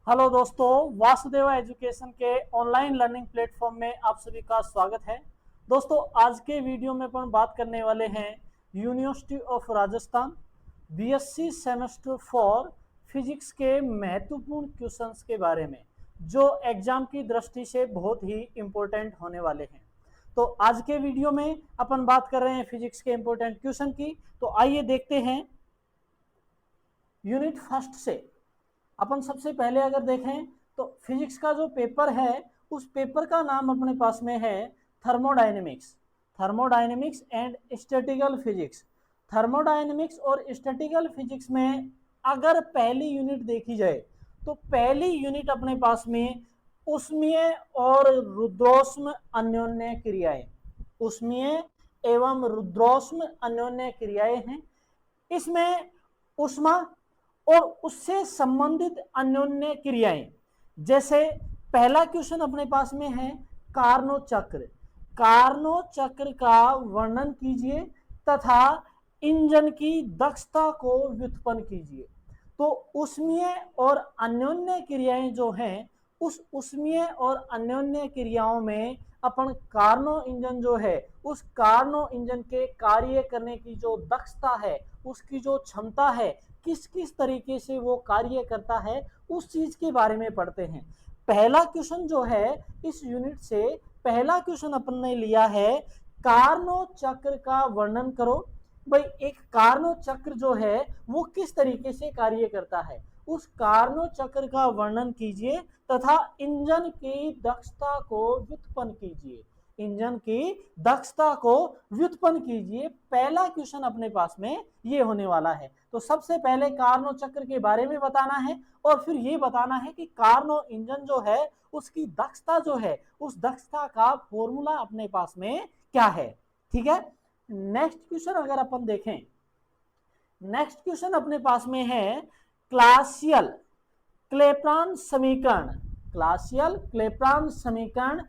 Hello दोस्तों, Vasudeva education के online learning platform में आप सभी का स्वागत है। दोस्तों, आज के वीडियो में अपन बात करने वाले हैं university of Rajasthan BSc semester 4 physics के महत्वपूर्ण क्वेश्चंस के बारे में, जो एग्जाम की दृष्टि से बहुत ही इम्पोर्टेंट होने वाले हैं। तो आज के वीडियो में अपन बात कर रहे हैं फिजिक्स के इम्पोर्टेंट क्वेश्चन की। तो आइए देखते हैं यूनिट फर्स्ट से। अपन सबसे पहले अगर देखें तो फिजिक्स का जो पेपर है उस पेपर का नाम अपने पास में है thermodynamics and statistical physics. Thermodynamics और स्टैटिकल फिजिक्स में अगर पहली यूनिट देखी जाए तो पहली यूनिट अपने पास में उष्मीय और रुद्रोष्म अन्योन्य क्रियाएं, उष्मीय एवं रुद्रोष्म अन्योन्य क्रियाएं हैं। इसमें उष्मा और उससे संबंधित अन्योन्य क्रियाएं, जैसे पहला क्वेश्चन अपने पास में है कार्नो चक्र। कार्नो चक्र का वर्णन कीजिए तथा इंजन की दक्षता को व्युत्पन्न कीजिए। तो उष्मीय और अन्योन्य क्रियाएं जो हैं, उस उष्मीय और अन्योन्य क्रियाओं में अपन कार्नो इंजन जो है, उस कार्नो इंजन के कार्य करने की जो दक्षता है, उसकी जो क्षमता है, किस किस तरीके से वो कार्य करता है, उस चीज के बारे में पढ़ते हैं। पहला क्वेश्चन जो है इस यूनिट से, पहला क्वेश्चन अपन ने लिया है कार्नो चक्र का वर्णन करो। भाई, एक कार्नो चक्र जो है वो किस तरीके से कार्य करता है, उस कार्नो चक्र का वर्णन कीजिए तथा इंजन की दक्षता को व्युत्पन्न कीजिए। इंजन की दक्षता को व्युत्पन्न कीजिए, पहला क्वेश्चन अपने पास में ये होने वाला है। तो सबसे पहले कार्नो चक्र के बारे में बताना है और फिर ये बताना है कि कार्नो इंजन जो है उसकी दक्षता जो है, उस दक्षता का फॉर्मूला अपने पास में क्या है। ठीक है, नेक्स्ट क्वेश्चन अगर अपन देखें, नेक्स्ट क्वेश्चन अपने पास में है क्लासियल क्लेप्रान समीकरण। क्लासियल क्लेप्रान समीकरण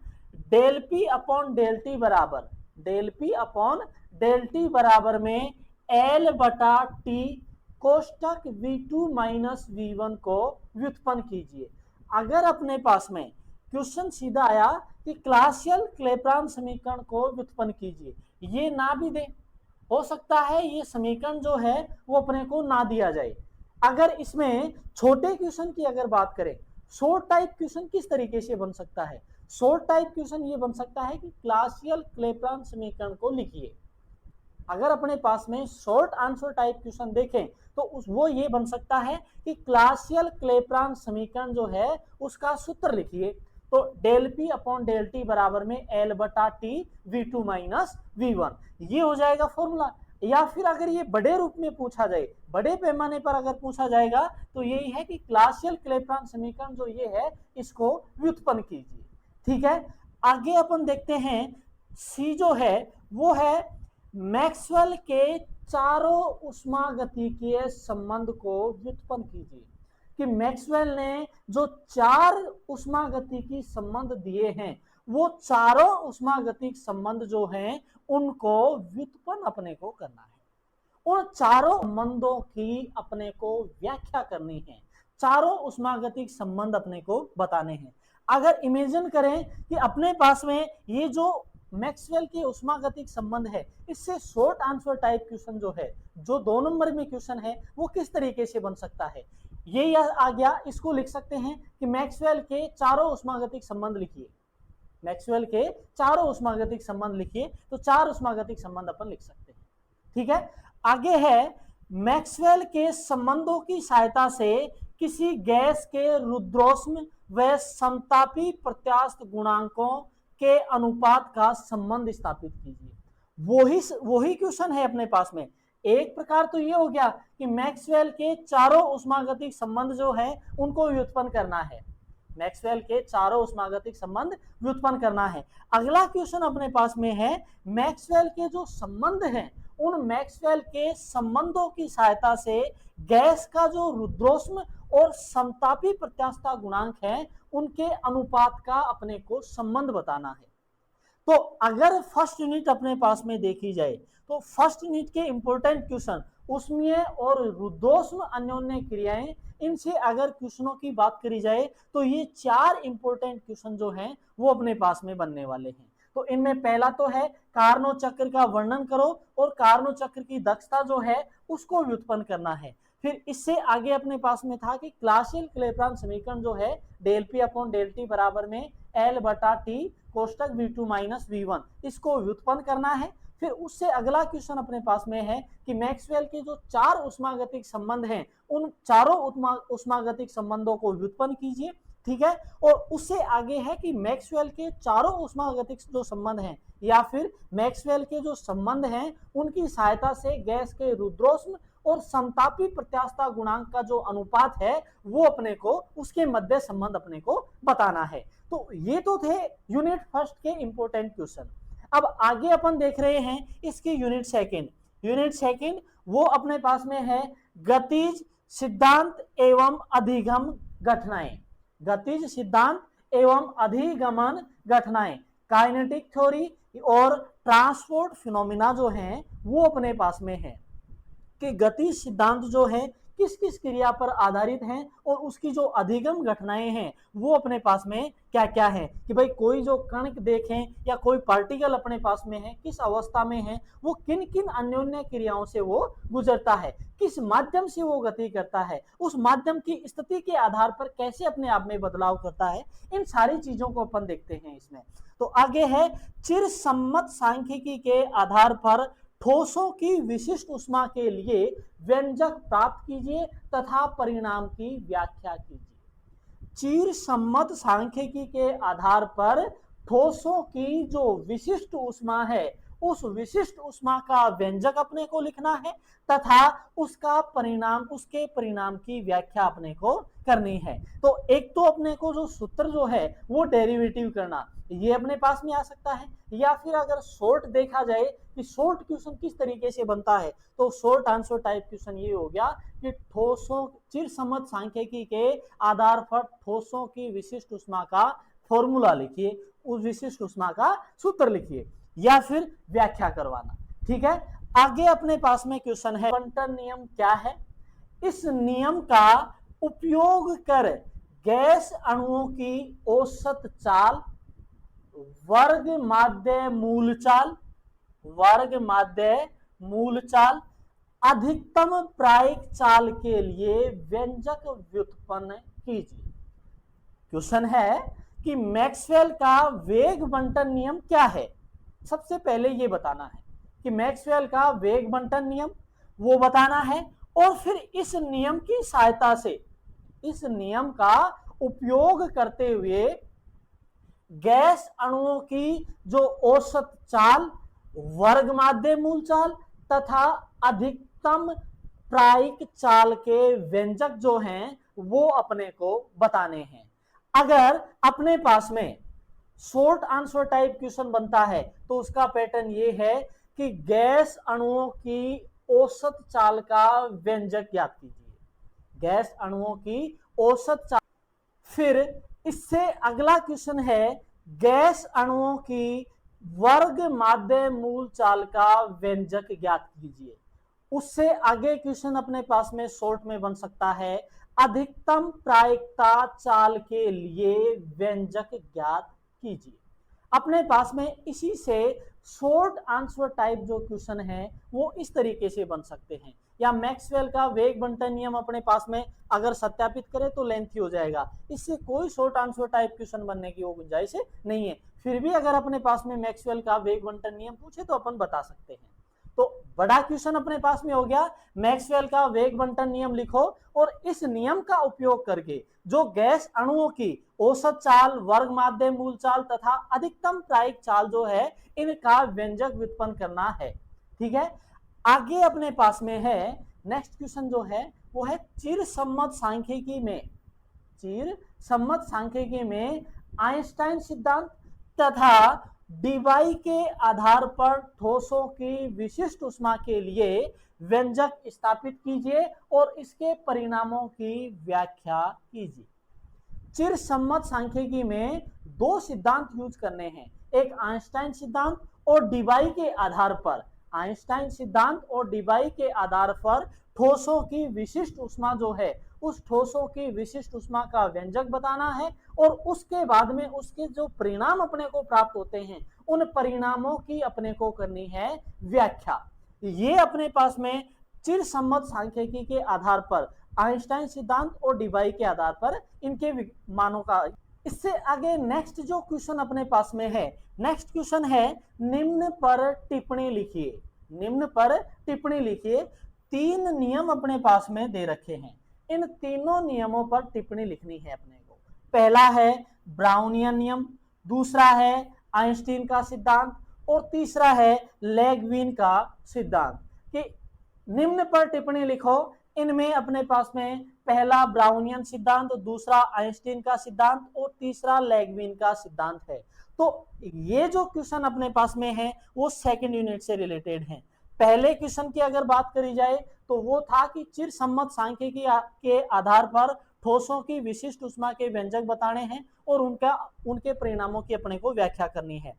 del P upon del T बराबर, del P upon del T बराबर में एल बटा टी कोष्टक V2 माइनस V1 को व्युत्पन्न कीजिए। अगर अपने पास में क्वेश्चन सीधा आया कि क्लासियल क्लेप्रान समीकरण को व्युत्पन्न कीजिए, ये ना भी दे, हो सकता है ये समीकरण जो है वो अपने को ना दिया जाए। अगर इसमें छोटे क्वेश्चन की अगर बात करें, शॉर्ट टाइप क्वेश्चन किस तरीके से बन सकता है, शॉर्ट टाइप क्वेश्चन ये बन सकता है कि क्लासियल क्लेप्रान समीकरण को लिखिए। अगर अपने पास में शॉर्ट आंसर टाइप क्वेश्चन देखें तो वो ये बन सकता है कि क्लासियल क्लेप्रान समीकरण जो है उसका सूत्र लिखिए। तो del P upon del T बराबर में एल बटा टी V2 माइनस V1, ये हो जाएगा फॉर्मूला। या फिर अगर ये बड़े रूप में पूछा जाए, बड़े पैमाने पर अगर पूछा जाएगा तो यही है कि क्लासियल क्लेप्रान समीकरण जो ये है इसको व्युत्पन्न कीजिए। ठीक है, आगे अपन देखते हैं सी जो है वो है मैक्सवेल के चारों उष्मागतिकीय संबंध को व्युत्पन्न कीजिए। कि मैक्सवेल ने जो चार उष्मागतिकी संबंध दिए हैं, वो चारों उष्मागतिक संबंध जो हैं उनको व्युत्पन्न अपने को करना है। उन चारों संबंधों की अपने को व्याख्या करनी है, चारों उष्मागतिक संबंध अपने को बताने हैं। अगर इमेजिन करें कि अपने पास में ये जो मैक्सवेल के उष्मागतिक संबंध है, इससे शॉर्ट आंसर टाइप क्वेश्चन जो है, जो 2 नंबर में क्वेश्चन है, वो किस तरीके से बन सकता है। ये आ गया, इसको लिख सकते हैं कि मैक्सवेल के चारों उष्मागतिक संबंध लिखिए। मैक्सवेल के चारों उष्मागतिक संबंध लिखिए, तो 4 उष्मागतिक संबंध अपन लिख सकते हैं। ठीक है, आगे है मैक्सवेल के संबंधों की सहायता से किसी गैस के रुद्रोष्म व समतापी प्रत्यास्थ गुणांकों के अनुपात का संबंध स्थापित कीजिए। वही क्वेश्चन है अपने पास में। एक प्रकार तो ये हो गया कि मैक्सवेल के चारों उष्मागतिक संबंध जो है उनको व्युत्पन्न करना है, मैक्सवेल के चारों उष्मागतिक संबंध व्युत्पन्न करना है। अगला क्वेश्चन अपने पास में है मैक्सवेल के जो संबंध हैं, उन मैक्सवेल के संबंधों की सहायता से गैस का जो रुद्रोष्म और समतापी प्रत्यास्थता गुणांक है उनके अनुपात का अपने को संबंध बताना है। तो अगर फर्स्ट यूनिट अपने पास में देखी जाए तो फर्स्ट यूनिट के इंपॉर्टेंट क्वेश्चन उष्मीय और रुद्धोष्म अन्योन्य क्रियाएं, इनसे अगर क्वेश्चनों की बात करी जाए तो ये 4 इंपॉर्टेंट क्वेश्चन जो हैं वो अपने पास में बनने वाले हैं। तो इनमें पहला तो है कार्नोट चक्र का वर्णन करो और कार्नोट चक्र की दक्षता जो है उसको व्युत्पन्न करना है। फिर इससे आगे अपने पास में था कि क्लासियल क्लेपेरॉन समीकरण जो है del P upon del T बराबर में एल बटा टी कोष्टक V2 माइनस V1, इसको व्युत्पन्न करना है। फिर उससे अगला क्वेश्चन अपने पास में है कि मैक्सवेल के जो 4 उष्मागतिक संबंध हैं उन चारों उष्मागतिक संबंधों को व्युत्पन्न कीजिए, ठीक है। और उससे आगे है कि मैक्सवेल के चारों उष्मागतिक जो संबंध हैं या फिर मैक्सवेल के जो संबंध हैं उनकी सहायता से गैस के रुद्धोष्म और समतापी प्रत्यास्थता गुणांक का जो अनुपात है वो अपने को उसके मध्य संबंध अपने को बताना है। तो ये तो थे यूनिट फर्स्ट के इंपॉर्टेंट क्वेश्चन। अब आगे अपन देख रहे हैं इसकी यूनिट सेकंड वो अपने पास में है गतिज सिद्धांत एवं अधिगम घटनाएं, गतिज सिद्धांत एवं अधिगमन घटनाएं, काइनेटिक थ्योरी और ट्रांसपोर्ट फिनोमिना जो हैं वो अपने पास में है कि गति सिद्धांत जो है किस किस क्रिया पर आधारित हैं और उसकी जो अधिगम घटनाएं हैं वो अपने पास में क्या क्या है कि भाई कोई जो कण देखें या कोई पार्टिकल अपने पास में है किस अवस्था में है, वो किन किन अन्योन्य क्रियाओं से वो गुजरता है, किस माध्यम से वो गति करता है, उस माध्यम की स्थिति के आधार पर कैसे अपने आप में बदलाव करता है, इन सारी चीजों को अपन देखते हैं इसमें। तो आगे है चिरसम्मत सांख्यिकी के आधार पर ठोसों की विशिष्ट ऊष्मा के लिए व्यंजक प्राप्त कीजिए तथा परिणाम की व्याख्या कीजिए। चिरसम्मत सांख्यिकी के आधार पर ठोसों की जो विशिष्ट ऊष्मा है उस विशिष्ट ऊष्मा का व्यंजक अपने को लिखना है तथा उसका परिणाम, उसके परिणाम की व्याख्या अपने को करनी है। तो एक तो अपने को जो सूत्र जो है वो डेरिवेटिव करना, ये अपने पास में आ सकता है, या फिर अगर शॉर्ट देखा जाए कि शॉर्ट क्वेश्चन किस तरीके से बनता है तो शॉर्ट आंसर टाइप क्वेश्चन ये हो गया कि ठोसों चिरसम्मत सांख्यिकी के आधार पर ठोसों की विशिष्ट ऊष्मा का फॉर्मूला लिखिए, उस विशिष्ट ऊष्मा का सूत्र लिखिए या फिर व्याख्या करवाना, ठीक है। आगे अपने पास में क्वेश्चन है बंटन नियम क्या है। इस नियम का उपयोग कर गैस अणुओं की औसत चाल, वर्ग माध्य मूल चाल, अधिकतम प्रायिक चाल के लिए व्यंजक व्युत्पन्न कीजिए। क्वेश्चन है कि मैक्सवेल का वेग बंटन नियम क्या है। सबसे पहले ये बताना है कि मैक्सवेल का वेग बंटन नियम वो बताना है और फिर इस नियम की सहायता से, इस नियम का उपयोग करते हुए गैस अणुओं की जो औसत चाल, वर्ग माध्य मूल चाल तथा अधिकतम प्रायिक चाल के व्यंजक जो हैं वो अपने को बताने हैं। अगर अपने पास में शॉर्ट आंसर टाइप क्वेश्चन बनता है तो उसका पैटर्न ये है कि गैस अणुओं की औसत चाल का व्यंजक ज्ञात कीजिए, गैस अणुओं की औसत चाल। फिर इससे अगला क्वेश्चन है गैस अणुओं की वर्ग माध्य मूल चाल का व्यंजक ज्ञात कीजिए। उससे आगे क्वेश्चन अपने पास में शॉर्ट में बन सकता है अधिकतम प्रायिकता चाल के लिए व्यंजक ज्ञात कीजिए। अपने पास में इसी से शॉर्ट आंसर टाइप जो क्वेश्चन है वो इस तरीके से बन सकते हैं। या मैक्सवेल का वेग बंटन नियम अपने पास में अगर सत्यापित करें तो लेंथी हो जाएगा, इससे कोई शॉर्ट आंसर टाइप क्वेश्चन बनने की वो गुंजाइश नहीं है। फिर भी अगर अपने पास में मैक्सवेल का वेग बंटन नियम पूछे तो अपन बता सकते हैं। तो बड़ा क्वेश्चन अपने पास में हो गया मैक्सवेल का वेग बंटन नियम लिखो और इस नियम का उपयोग करके जो गैस अणुओं की औसत चाल, वर्ग माध्य मूल चाल तथा अधिकतम प्रायिक चाल जो है इनका व्यंजक व्युत्पन्न करना है, ठीक है। आगे अपने पास में है नेक्स्ट क्वेश्चन जो है वो है चिरसम्मत सांख्यिकी में आइंस्टाइन सिद्धांत तथा डीवाई के आधार पर ठोसों की विशिष्ट ऊष्मा के लिए व्यंजक स्थापित कीजिए और इसके परिणामों की व्याख्या कीजिए। चिरसम्मत सांख्यिकी में 2 सिद्धांत यूज करने हैं, एक आइंस्टाइन सिद्धांत और डीवाई के आधार पर आइंस्टाइन सिद्धांत और डीबाई के आधार पर ठोसों की विशिष्ट ऊष्मा जो है, उस ठोसों की विशिष्ट ऊष्मा का व्यंजक बताना है और उसके बाद में उसके जो परिणाम अपने को प्राप्त होते हैं उन परिणामों की अपने को करनी है व्याख्या। ये अपने पास में चिरसम्मत सांख्यिकी के आधार पर, आइंस्टाइन सिद्धांत और डीबाई के आधार पर इनके मानों का। इससे आगे नेक्स्ट जो क्वेश्चन अपने पास में है, नेक्स्ट क्वेश्चन है निम्न पर टिप्पणी लिखिए। निम्न पर टिप्पणी लिखिए। 3 नियम अपने पास में दे रखे हैं, इन तीनों नियमों पर टिप्पणी लिखनी है अपने को। पहला है ब्राउनियन नियम, दूसरा है आइंस्टीन का सिद्धांत और तीसरा है लेगविन का सिद्धांत। कि निम्न पर टिप्पणी लिखो, इनमें अपने पास में पहला ब्राउनियन सिद्धांत, दूसरा आइंस्टीन का सिद्धांत और तीसरा लेगविन का सिद्धांत है। तो ये जो क्वेश्चन अपने पास में है वो सेकंड यूनिट से रिलेटेड है। पहले क्वेश्चन की अगर बात करी जाए तो वो था कि चिरसम्मत सांख्यिकी के आधार पर ठोसों की विशिष्ट ऊष्मा के व्यंजक बताने हैं और उनके परिणामों की अपने को व्याख्या करनी है।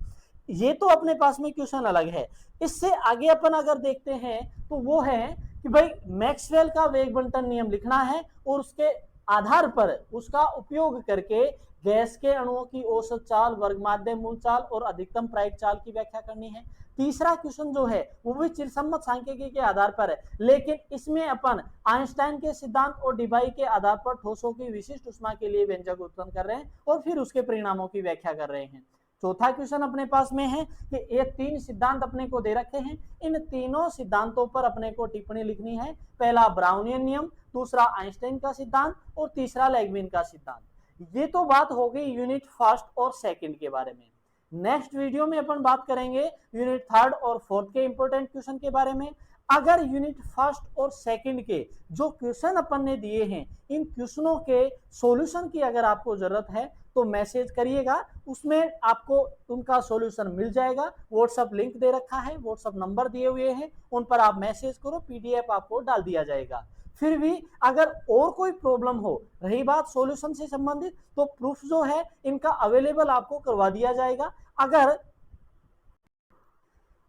ये तो अपने पास में क्वेश्चन अलग है। इससे आगे अपन अगर देखते हैं तो वो है कि भाई मैक्सवेल का वेग बंटन नियम लिखना है और उसके आधार पर उसका उपयोग करके गैस के अणुओं की औसत चाल, वर्गमाध्य मूल चाल और अधिकतम प्रायिक चाल की व्याख्या करनी है। तीसरा क्वेश्चन जो है वो भी चिरसम्मत सांख्यिकी के आधार पर है, लेकिन इसमें अपन आइंस्टाइन के सिद्धांत और डीबाई के आधार पर ठोसों की विशिष्ट ऊष्मा के लिए व्यंजक उत्पन्न कर रहे हैं और फिर उसके परिणामों की व्याख्या कर रहे हैं। चौथा क्वेश्चन अपने पास में है कि ये 3 सिद्धांत अपने को दे रखे हैं, इन तीनों सिद्धांतों पर अपने को टिप्पणी लिखनी है। पहला ब्राउनियन नियम, दूसरा आइंस्टाइन का सिद्धांत और तीसरा लेगविन का सिद्धांत। ये तो बात हो गई यूनिट फर्स्ट और सेकंड के बारे में। नेक्स्ट वीडियो में अपन बात करेंगे यूनिट थर्ड और फोर्थ के इंपॉर्टेंट क्वेश्चन के बारे में। अगर यूनिट फर्स्ट और सेकंड के जो क्वेश्चन अपन ने दिए हैं, इन क्वेश्चनों के सॉल्यूशन की अगर आपको जरूरत है तो मैसेज करिएगा, उसमें आपको उनका सॉल्यूशन मिल जाएगा। व्हाट्सएप लिंक दे रखा है, व्हाट्सएप नंबर दिए हुए हैं, उन पर आप मैसेज करो, पीडीएफ आपको डाल दिया जाएगा। फिर भी अगर और कोई प्रॉब्लम हो, रही बात सॉल्यूशन से संबंधित, तो प्रूफ जो है इनका अवेलेबल आपको करवा दिया जाएगा।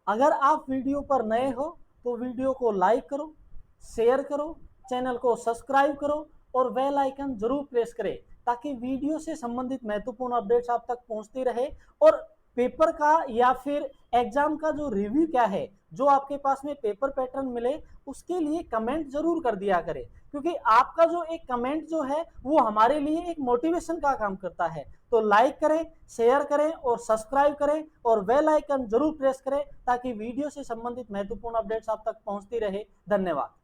अगर आप वीडियो पर नए हो तो वीडियो को लाइक करो, शेयर करो, चैनल को सब्सक्राइब करो और बेल आइकन जरूर प्रेस करें ताकि वीडियो से संबंधित महत्वपूर्ण अपडेट्स आप तक पहुंचती रहे। और पेपर का या फिर एग्जाम का जो रिव्यू क्या है, जो आपके पास में पेपर पैटर्न मिले, उसके लिए कमेंट जरूर कर दिया करें, क्योंकि आपका जो एक कमेंट जो है वो हमारे लिए एक मोटिवेशन का काम करता है। तो लाइक करें, शेयर करें और सब्सक्राइब करें और बेल आइकन जरूर प्रेस करें ताकि वीडियो से संबंधित महत्वपूर्ण अपडेट्स आप तक पहुंचती रहे। धन्यवाद।